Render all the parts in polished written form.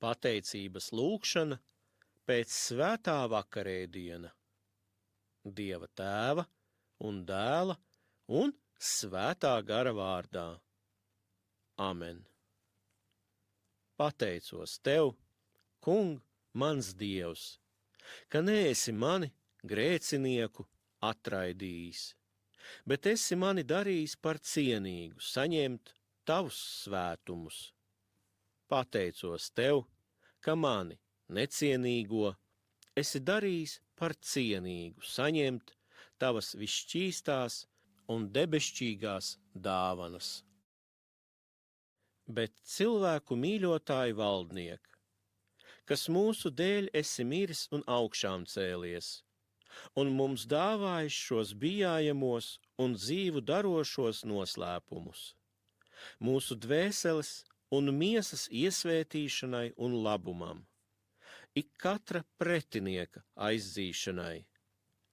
Pateicības lūgšana pēc svētā vakarēdiena. Dieva Tēva un Dēla un Svētā gara vārdā. Amen. Pateicos Tev, Kung, mans Dievs, ka neesi mani, grēcinieku, atraidījis, bet esi mani darījis par cienīgu saņemt Tavus svētumus. Pateicos Tev, ka mani, necienīgo, esi darījis par cienīgu saņemt Tavas visšķīstās un debešķīgās dāvanas. Bet cilvēku mīļotāji valdniek, kas mūsu dēļ esi miris un augšām cēlies, un mums dāvājis šos bijājamos un dzīvu darošos noslēpumus, mūsu dvēseles un miesas iesvētīšanai un labumam, ik katra pretinieka aizdzīšanai,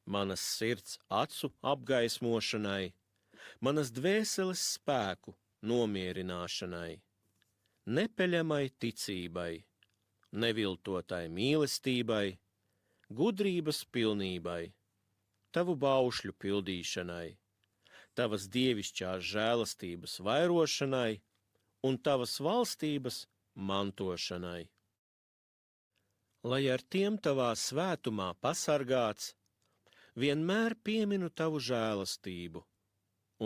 manas sirds acu apgaismošanai, manas dvēseles spēku nomierināšanai, nepeļamai ticībai, neviltotai mīlestībai, gudrības pilnībai, Tavu baušļu pildīšanai, Tavas dievišķās žēlastības vairošanai un Tavas valstības mantošanai. Lai ar tiem Tavā svētumā pasargāts, vienmēr pieminu Tavu žēlastību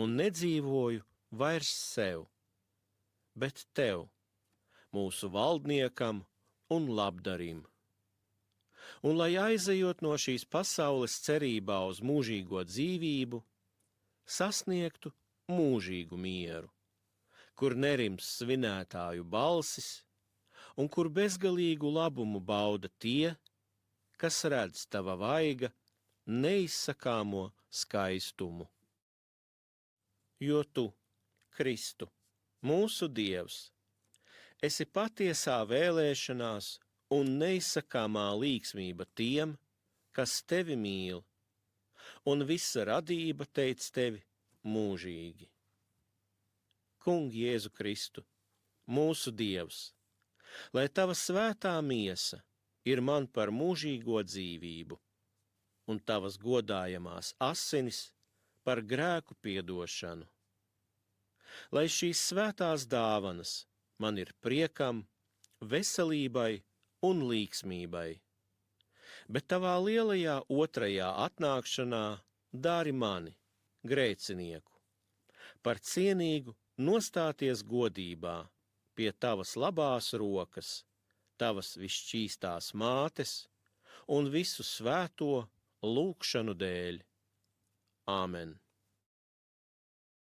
un nedzīvoju vairs sev, bet Tev, mūsu valdniekam un labdarim. Un lai aizejot no šīs pasaules cerībā uz mūžīgo dzīvību, sasniegtu mūžīgu mieru, kur nerims svinētāju balsis un kur bezgalīgu labumu bauda tie, kas redz Tava vaiga neizsakāmo skaistumu. Jo Tu, Kristu, mūsu Dievs, esi patiesā vēlēšanās un neizsakāmā līgsmība tiem, kas Tevi mīl, un visa radība teic Tevi mūžīgi. Kung Jēzu Kristu, mūsu Dievs, lai Tava svētā miesa ir man par mūžīgo dzīvību, un Tavas godājamās asinis par grēku piedošanu. Lai šīs svētās dāvanas man ir priekam, veselībai un līgsmībai, bet Tavā lielajā otrajā atnākšanā dari mani, grēcinieku, par cienīgu nostāties godībā pie Tavas labās rokas, Tavas visšķīstās mātes un visu svēto lūgšanu dēļ. Āmen.